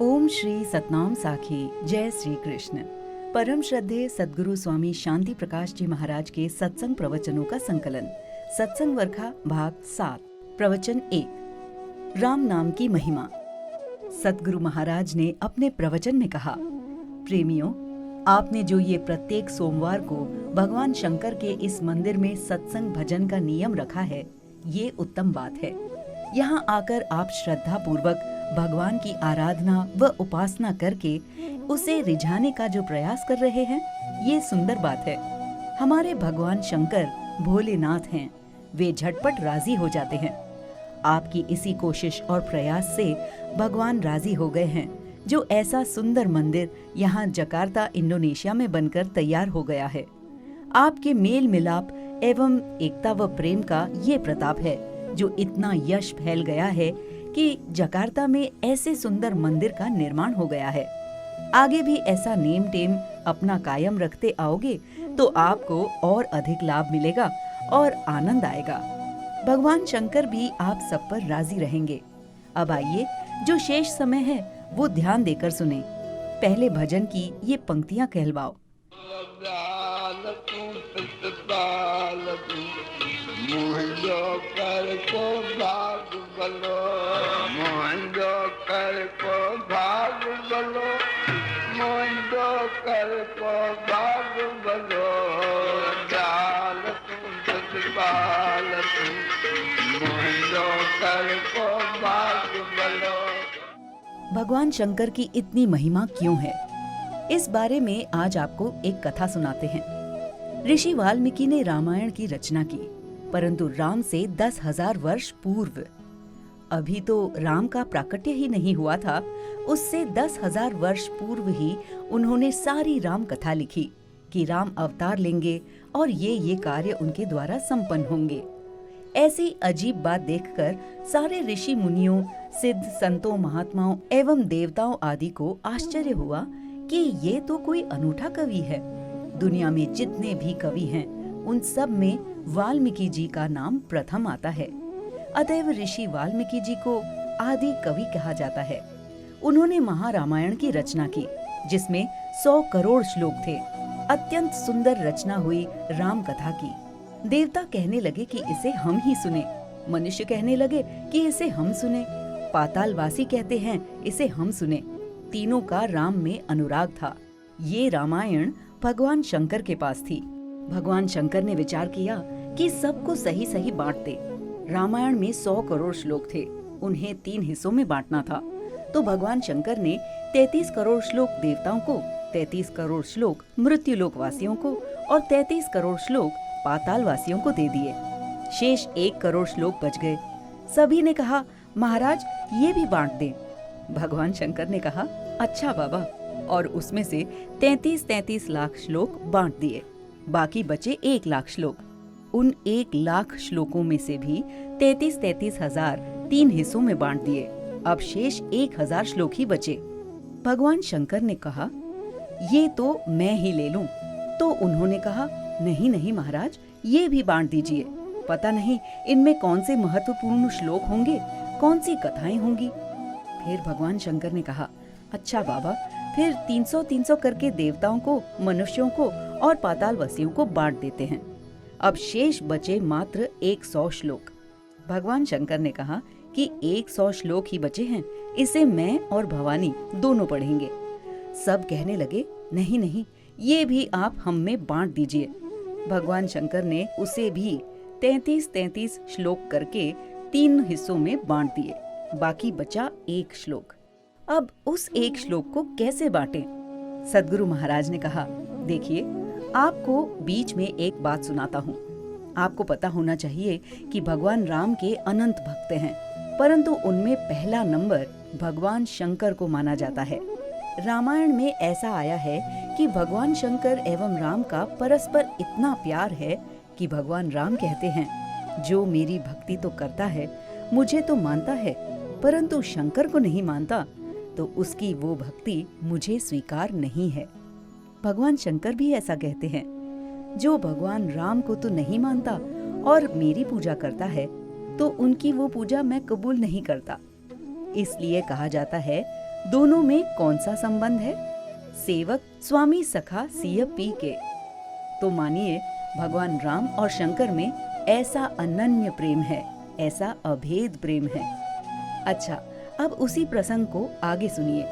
ओम श्री सतनाम साखी। जय श्री कृष्ण। परम श्रद्धेय सद्गुरु स्वामी शांति प्रकाश जी महाराज के सत्संग प्रवचनों का संकलन, सत्संग वर्खा भाग 7, प्रवचन 1, राम नाम की महिमा। सद्गुरु महाराज ने अपने प्रवचन में कहा, प्रेमियों, आपने जो ये प्रत्येक सोमवार को भगवान शंकर के इस मंदिर में सत्संग भजन का नियम रखा है, ये उत्तम बात है। यहाँ आकर आप श्रद्धा पूर्वक भगवान की आराधना व उपासना करके उसे रिझाने का जो प्रयास कर रहे हैं, ये सुंदर बात है। हमारे भगवान शंकर भोलेनाथ हैं, वे झटपट राजी हो जाते हैं। आपकी इसी कोशिश और प्रयास से भगवान राजी हो गए हैं, जो ऐसा सुंदर मंदिर यहाँ जकार्ता इंडोनेशिया में बनकर तैयार हो गया है। आपके मेल मिलाप एवं एकता व प्रेम का ये प्रताप है, जो इतना यश फैल गया है कि जकार्ता में ऐसे सुंदर मंदिर का निर्माण हो गया है। आगे भी ऐसा नेम टेम अपना कायम रखते आओगे तो आपको और अधिक लाभ मिलेगा और आनंद आएगा। भगवान शंकर भी आप सब पर राजी रहेंगे। अब आइए, जो शेष समय है वो ध्यान देकर सुने। पहले भजन की ये पंक्तियां कहलवाओ। भगवान शंकर की इतनी महिमा क्यों है, इस बारे में आज आपको एक कथा सुनाते हैं। ऋषि वाल्मीकि ने रामायण की रचना की, परंतु राम से 10,000 वर्ष पूर्व। अभी तो राम का प्राकट्य ही नहीं हुआ था, उससे 10,000 वर्ष पूर्व ही उन्होंने सारी राम कथा लिखी कि राम अवतार लेंगे और ये कार्य उनके द्वारा संपन्न होंगे। ऐसी अजीब बात देखकर सारे ऋषि मुनियों, सिद्ध संतों, महात्माओं एवं देवताओं आदि को आश्चर्य हुआ कि ये तो कोई अनूठा कवि है। दुनिया में जितने भी कवि हैं, उन सब में वाल्मीकि जी का नाम प्रथम आता है। अतएव ऋषि वाल्मीकि जी को आदि कवि कहा जाता है। उन्होंने महारामायण की रचना की, जिसमें 100 करोड़ श्लोक थे। अत्यंत सुंदर रचना हुई राम कथा की। देवता कहने लगे कि इसे हम ही सुने, मनुष्य कहने लगे कि इसे हम सुने, पातालवासी कहते हैं इसे हम सुने। तीनों का राम में अनुराग था। ये रामायण भगवान शंकर के पास थी। भगवान शंकर ने विचार किया कि सबको सही सही बांट दे। रामायण में 100 करोड़ श्लोक थे, उन्हें 3 हिस्सों में बांटना था। तो भगवान शंकर ने 33 करोड़ श्लोक देवताओं को, 33 करोड़ श्लोक मृत्युलोक वासियों को और 33 करोड़ श्लोक पाताल वासियों को दे दिए। शेष 1 करोड़ श्लोक बच गए। सभी ने कहा, महाराज ये भी बांट दें। भगवान शंकर ने कहा, अच्छा बाबा, और उसमें से 33 लाख श्लोक बांट दिए। बाकी बचे 1 लाख श्लोक। उन 1 लाख श्लोकों में से भी 33,000 3 हिस्सों में बांट दिए। अब शेष 1,000 श्लोक ही बचे। भगवान शंकर ने कहा, ये तो मैं ही ले लूं। तो उन्होंने कहा, नहीं नहीं महाराज, ये भी बांट दीजिए। पता नहीं इनमें कौन से महत्वपूर्ण श्लोक होंगे, कौन सी कथाएं होंगी। फिर भगवान शंकर ने कहा, अच्छा बाबा, फिर 300 करके देवताओं को, मनुष्यों को और पातालवासियों को बांट देते हैं। अब शेष बचे मात्र 100 श्लोक। भगवान शंकर ने कहा कि 100 श्लोक ही बचे हैं, इसे मैं और भवानी दोनों पढ़ेंगे। सब कहने लगे, नहीं नहीं, ये भी आप हम में बांट दीजिए। भगवान शंकर ने उसे भी 33 श्लोक करके 3 हिस्सों में बांट दिए। बाकी बचा 1 श्लोक। अब उस 1 श्लोक को कैसे बांटें? सद्गुरु महाराज ने कहा, देखिए, आपको बीच में एक बात सुनाता हूँ। आपको पता होना चाहिए कि भगवान राम के अनंत भक्त हैं, परंतु उनमें पहला नंबर भगवान शंकर को माना जाता है। रामायण में ऐसा आया है कि भगवान शंकर एवं राम का परस्पर इतना प्यार है कि भगवान राम कहते हैं, जो मेरी भक्ति तो करता है, मुझे तो मानता है, परंतु शंकर को नहीं मानता, तो उसकी वो भक्ति मुझे स्वीकार नहीं है। भगवान शंकर भी ऐसा कहते हैं, जो भगवान राम को तो नहीं मानता और मेरी पूजा करता है, तो उनकी वो पूजा मैं कबूल नहीं करता। इसलिए कहा जाता है दोनों में कौन सा संबंध है? सेवक स्वामी सखा सिय पी के। तो मानिए भगवान राम और शंकर में ऐसा अनन्य प्रेम है, ऐसा अभेद प्रेम है। अच्छा, अब उसी प्रसंग को आगे सुनिए।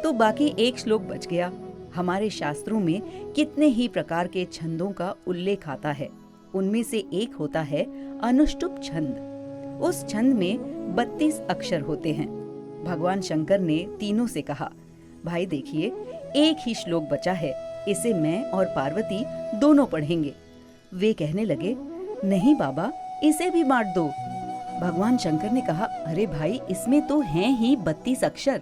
तो बाकी एक श्लोक बच गया। हमारे शास्त्रों में कितने ही प्रकार के छंदों का उल्लेख आता है। उनमें से एक होता है अनुष्टुप छंद। उस छंद में 32 अक्षर होते हैं। भगवान शंकर ने तीनों से कहा, भाई देखिए, एक ही श्लोक बचा है, इसे मैं और पार्वती दोनों पढ़ेंगे। वे कहने लगे, नहीं बाबा, इसे भी बांट दो। भगवान शंकर ने कहा, अरे भाई, इसमें तो हैं ही 32 अक्षर।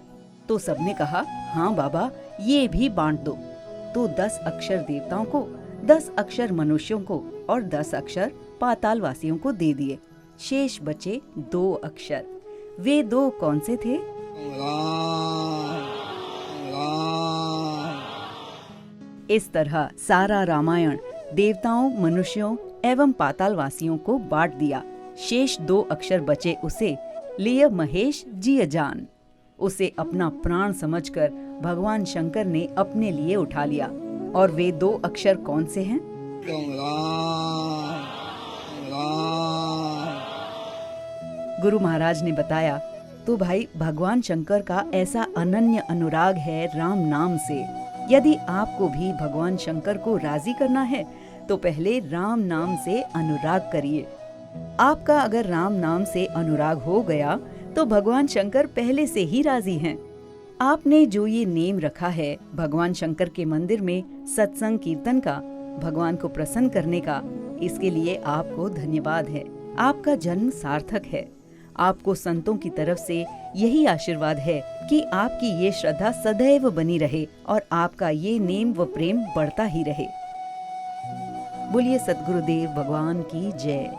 तो सबने कहा, हाँ बाबा, ये भी बांट दो। तो 10 अक्षर देवताओं को, 10 अक्षर मनुष्यों को और 10 अक्षर पातालवासियों को दे दिए। शेष बचे 2 अक्षर। वे 2 कौन से थे? इस तरह सारा रामायण देवताओं, मनुष्यों एवं पातालवासियों को बांट दिया। शेष 2 अक्षर बचे उसे लिय महेश जिय जान। उसे अपना प्राण समझकर भगवान शंकर ने अपने लिए उठा लिया। और वे 2 अक्षर कौन से हैं? गुरु महाराज ने बताया, तो भाई भगवान शंकर का ऐसा अनन्य अनुराग है राम नाम से। यदि आपको भी भगवान शंकर को राजी करना है तो पहले राम नाम से अनुराग करिए। आपका अगर राम नाम से अनुराग हो गया तो भगवान शंकर पहले से ही राजी हैं। आपने जो ये नेम रखा है भगवान शंकर के मंदिर में सत्संग कीर्तन का, भगवान को प्रसन्न करने का, इसके लिए आपको धन्यवाद है। आपका जन्म सार्थक है। आपको संतों की तरफ से यही आशीर्वाद है कि आपकी ये श्रद्धा सदैव बनी रहे और आपका ये नेम व प्रेम बढ़ता ही रहे। बोलिए सद्गुरुदेव भगवान की जय।